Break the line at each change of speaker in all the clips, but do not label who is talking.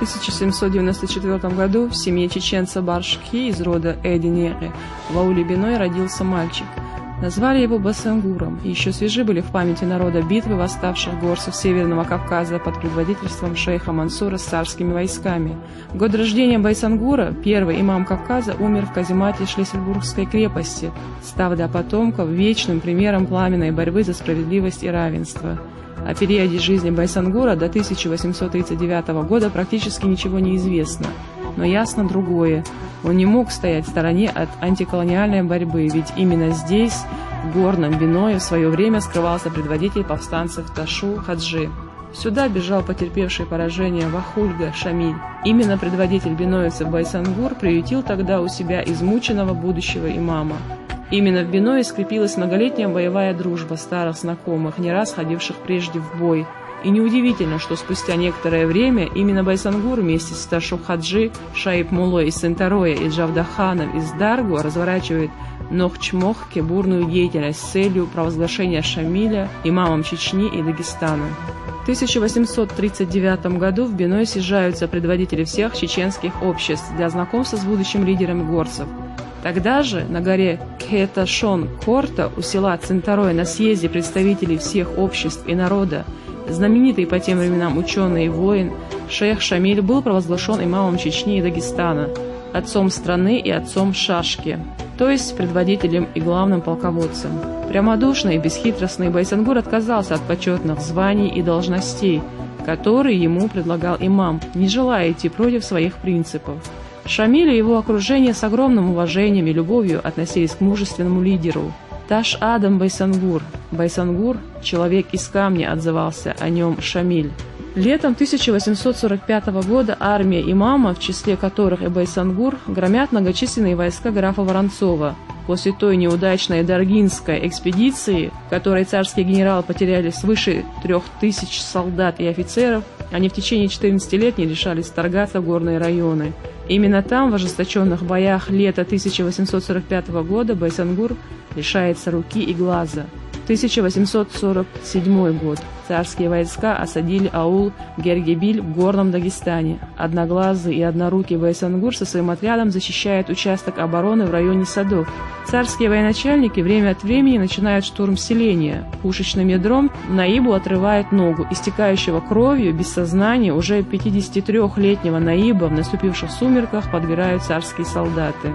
1794 году в семье чеченца Баршхи из рода Эдинеры в ауле Биной родился мальчик. Назвали его Байсангуром, и еще свежи были в памяти народа битвы восставших горцев Северного Кавказа под предводительством шейха Мансура с царскими войсками. В год рождения Байсангура первый имам Кавказа умер в каземате Шлиссельбургской крепости, став для потомков вечным примером пламенной борьбы за справедливость и равенство. О периоде жизни Байсангура до 1839 года практически ничего не известно. Но ясно другое. Он не мог стоять в стороне от антиколониальной борьбы, ведь именно здесь, в горном Биное, в свое время скрывался предводитель повстанцев Ташу Хаджи. Сюда бежал потерпевший поражение Вахульга Шамиль. Именно предводитель биноевцев Байсангур приютил тогда у себя измученного будущего имама. Именно в Биное скрепилась многолетняя боевая дружба старых знакомых, не раз ходивших прежде в бой. И неудивительно, что спустя некоторое время именно Байсангур вместе с Ташу Хаджи, Шаиб Мулой из Сентароя и Джавдаханом из Даргу разворачивает в Нохчмохке бурную деятельность с целью провозглашения Шамиля имамом Чечни и Дагестана. В 1839 году в Биной съезжаются предводители всех чеченских обществ для знакомства с будущим лидером горцев. Тогда же на горе Кхеташон-Корта у села Центарой на съезде представителей всех обществ и народа знаменитый по тем временам ученый и воин шейх Шамиль был провозглашен имамом Чечни и Дагестана, отцом страны и отцом Шашки, то есть предводителем и главным полководцем. Прямодушный и бесхитростный Байсангур отказался от почетных званий и должностей, которые ему предлагал имам, не желая идти против своих принципов. Шамиль и его окружение с огромным уважением и любовью относились к мужественному лидеру. Таш Адам Байсангур. Байсангур, человек из камня, отзывался о нем Шамиль. Летом 1845 года армия имама, в числе которых и Байсангур, громят многочисленные войска графа Воронцова. После той неудачной Даргинской экспедиции, в которой царские генералы потеряли свыше 3000 солдат и офицеров, они в течение 14 лет не решались вторгаться в горные районы. Именно там, в ожесточенных боях лета 1845 года, Байсангур лишается руки и глаза. 1847 год. Царские войска осадили аул Гергебиль в горном Дагестане. Одноглазый и однорукий Байсангур со своим отрядом защищает участок обороны в районе садов. Царские военачальники время от времени начинают штурм селения. Пушечным ядром Наибу отрывает ногу, истекающего кровью, без сознания уже 53-летнего Наиба в наступивших сумерках подбирают царские солдаты.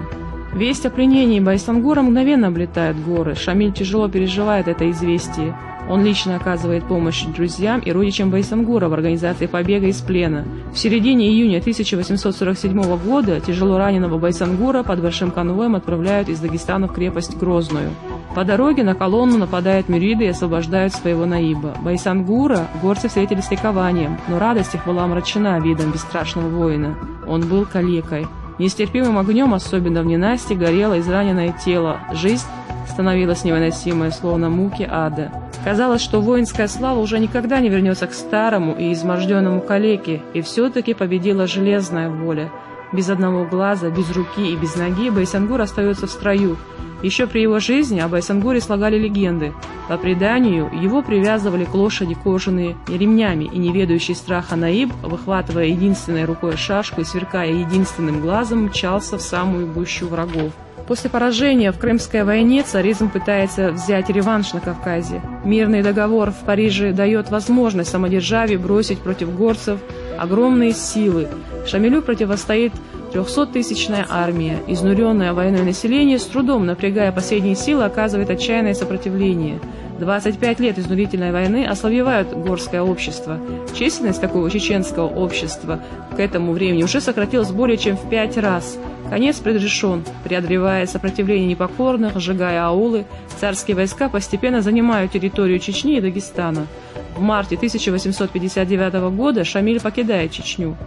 Весть о пленении Байсангура мгновенно облетает горы. Шамиль тяжело переживает это известие. Он лично оказывает помощь друзьям и родичам Байсангура в организации побега из плена. В середине июня 1847 года тяжело раненого Байсангура под большим конвоем отправляют из Дагестана в крепость Грозную. По дороге на колонну нападают мюриды и освобождают своего Наиба. Байсангура горцы встретили с ликованием, но радость их была омрачена видом бесстрашного воина. Он был калекой. Нестерпимым огнем, особенно в ненастье, горело израненное тело. Жизнь становилась невыносимой, словно муки ада. Казалось, что воинская слава уже никогда не вернется к старому и изможденному калеке, и все-таки победила железная воля. Без одного глаза, без руки и без ноги Байсангур остается в строю. Еще при его жизни о Байсангуре слагали легенды. По преданию, его привязывали к лошади кожаными ремнями, и неведающий страха Наиб, выхватывая единственной рукой шашку и сверкая единственным глазом, мчался в самую гущу врагов. После поражения в Крымской войне царизм пытается взять реванш на Кавказе. Мирный договор в Париже дает возможность самодержавию бросить против горцев огромные силы. Шамилю противостоит 300-тысячная армия. Изнуренное войной население, с трудом напрягая последние силы, оказывает отчаянное сопротивление. 25 лет изнурительной войны ослабевают горское общество. Численность такого чеченского общества к этому времени уже сократилась более чем в 5 раз. Конец предрешен. Преодолевая сопротивление непокорных, сжигая аулы, царские войска постепенно занимают территорию Чечни и Дагестана. В марте 1859 года Шамиль покидает Чечню.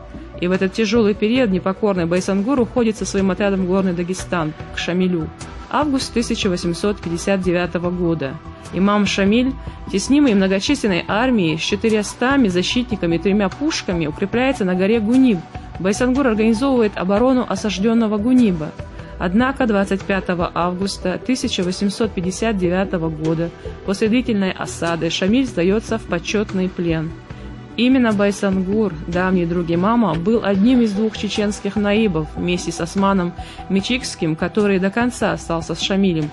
И в этот тяжелый период непокорный Байсангур уходит со своим отрядом в горный Дагестан, к Шамилю. Август 1859 года. Имам Шамиль, теснимый многочисленной армией с 400 защитниками и 3 пушками, укрепляется на горе Гуниб. Байсангур организовывает оборону осажденного Гуниба. Однако 25 августа 1859 года, после длительной осады, Шамиль сдается в почетный плен. Именно Байсангур, давний друг имама, был одним из двух чеченских наибов вместе с Османом Мечикским, который до конца остался с Шамилем.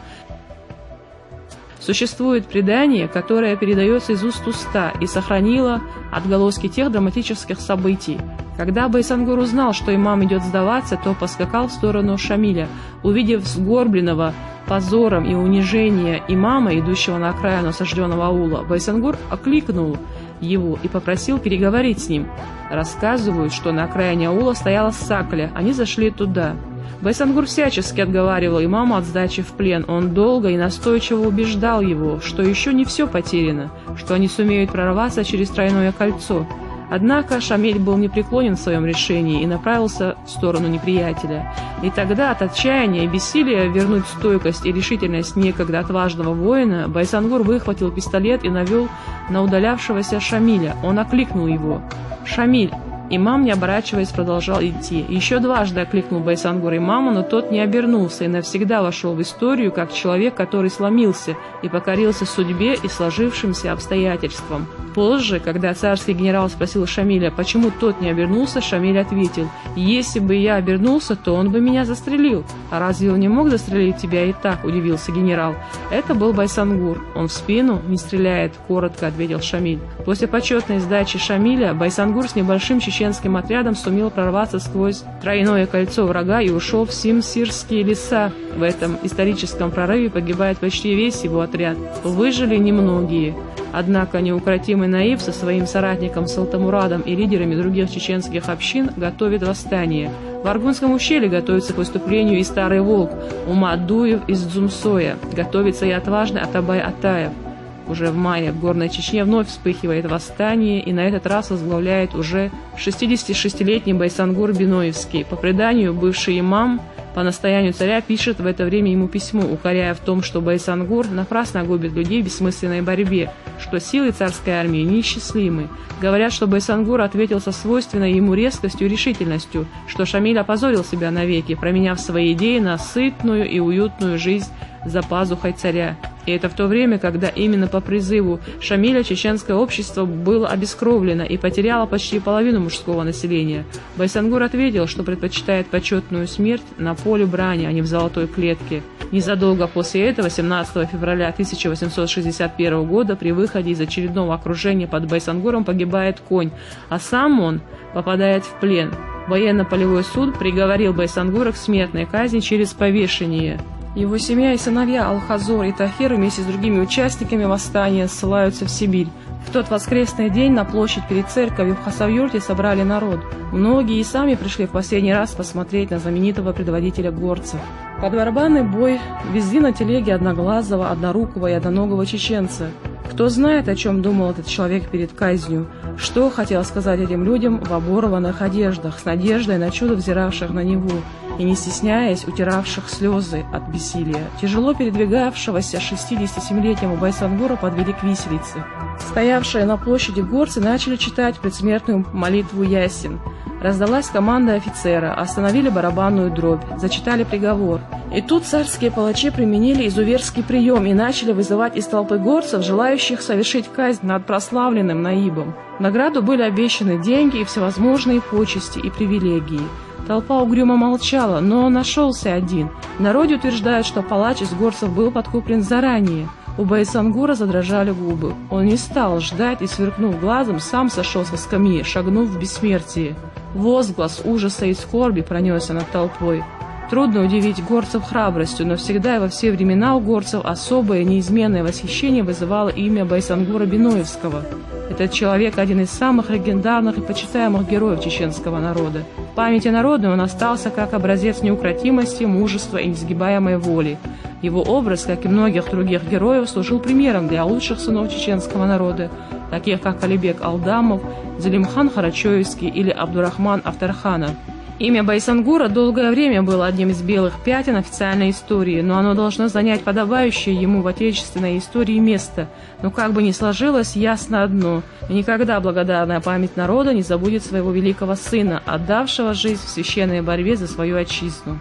Существует предание, которое передается из уст в уста и сохранило отголоски тех драматических событий. Когда Байсангур узнал, что имам идет сдаваться, то поскакал в сторону Шамиля. Увидев сгорбленного позором и унижением имама, идущего на окраину осажденного аула, Байсангур окликнул его и попросил переговорить с ним. Рассказывают, что на окраине аула стояла сакля, они зашли туда. Байсангур всячески отговаривал имама от сдачи в плен. Он долго и настойчиво убеждал его, что еще не все потеряно, что они сумеют прорваться через тройное кольцо. Однако Шамиль был непреклонен в своем решении и направился в сторону неприятеля. И тогда от отчаяния и бессилия вернуть стойкость и решительность некогда отважного воина, Байсангур выхватил пистолет и навел на удалявшегося Шамиля. Он окликнул его: «Шамиль!» Имам, не оборачиваясь, продолжал идти. Еще дважды окликнул Байсангур имама, но тот не обернулся и навсегда вошел в историю как человек, который сломился и покорился судьбе и сложившимся обстоятельствам. Позже, когда царский генерал спросил Шамиля, почему тот не обернулся, Шамиль ответил: «Если бы я обернулся, то он бы меня застрелил». «А разве он не мог застрелить тебя и так?» – удивился генерал. Это был Байсангур. «Он в спину не стреляет», – коротко ответил Шамиль. После почетной сдачи Шамиля Байсангур с небольшим чеченским отрядом сумел прорваться сквозь тройное кольцо врага и ушел в Симсирские леса. В этом историческом прорыве погибает почти весь его отряд. Выжили немногие. Однако неукротимый Наиб со своим соратником Салтамурадом и лидерами других чеченских общин готовит восстание. В Аргунском ущелье готовится к выступлению и Старый Волк, Умадуев из Дзумсоя. Готовится и отважный Атабай Атаев. Уже в мае в Горной Чечне вновь вспыхивает восстание, и на этот раз возглавляет уже 66-летний Байсангур Биноевский. По преданию, бывший имам по настоянию царя пишет в это время ему письмо, укоряя в том, что Байсангур напрасно губит людей в бессмысленной борьбе, что силы царской армии неисчислимы. Говорят, что Байсангур ответил со свойственной ему резкостью и решительностью, что Шамиль опозорил себя навеки, променяв свои идеи на сытную и уютную жизнь за пазухой царя. И это в то время, когда именно по призыву Шамиля чеченское общество было обескровлено и потеряло почти половину мужского населения. Байсангур ответил, что предпочитает почетную смерть на поле брани, а не в золотой клетке. Незадолго после этого, 17 февраля 1861 года, при выходе из очередного окружения под Байсангуром погибает конь, а сам он попадает в плен. Военно-полевой суд приговорил Байсангура к смертной казни через повешение. Его семья и сыновья Алхазор и Тахир вместе с другими участниками восстания ссылаются в Сибирь. В тот воскресный день на площадь перед церковью в Хасавюрте собрали народ. Многие и сами пришли в последний раз посмотреть на знаменитого предводителя горцев. Под барабанный бой везли на телеге одноглазого, однорукого и одноногого чеченца. Кто знает, о чем думал этот человек перед казнью, что хотел сказать этим людям в оборванных одеждах, с надеждой на чудо взиравших на него и, не стесняясь, утиравших слезы от бессилия. Тяжело передвигавшегося 67-летнему Байсангура подвели к виселице. Стоявшие на площади горцы начали читать предсмертную молитву Ясин. Раздалась команда офицера, остановили барабанную дробь, зачитали приговор. И тут царские палачи применили изуверский прием и начали вызывать из толпы горцев, желающих совершить казнь над прославленным Наибом. В награду были обещаны деньги и всевозможные почести и привилегии. Толпа угрюмо молчала, но нашелся один. В народе утверждают, что палач из горцев был подкуплен заранее. У Байсангура задрожали губы. Он не стал ждать и, сверкнув глазом, сам сошел со скамьи, шагнув в бессмертие. Возглас ужаса и скорби пронесся над толпой. Трудно удивить горцев храбростью, но всегда и во все времена у горцев особое неизменное восхищение вызывало имя Байсангура Биноевского. Этот человек – один из самых легендарных и почитаемых героев чеченского народа. В памяти народной он остался как образец неукротимости, мужества и несгибаемой воли. Его образ, как и многих других героев, служил примером для лучших сынов чеченского народа, таких как Алибек Алдамов, Залимхан Харачоевский или Абдурахман Афтарханов. Имя Байсангура долгое время было одним из белых пятен официальной истории, но оно должно занять подобающее ему в отечественной истории место. Но как бы ни сложилось, ясно одно – никогда благодарная память народа не забудет своего великого сына, отдавшего жизнь в священной борьбе за свою отчизну.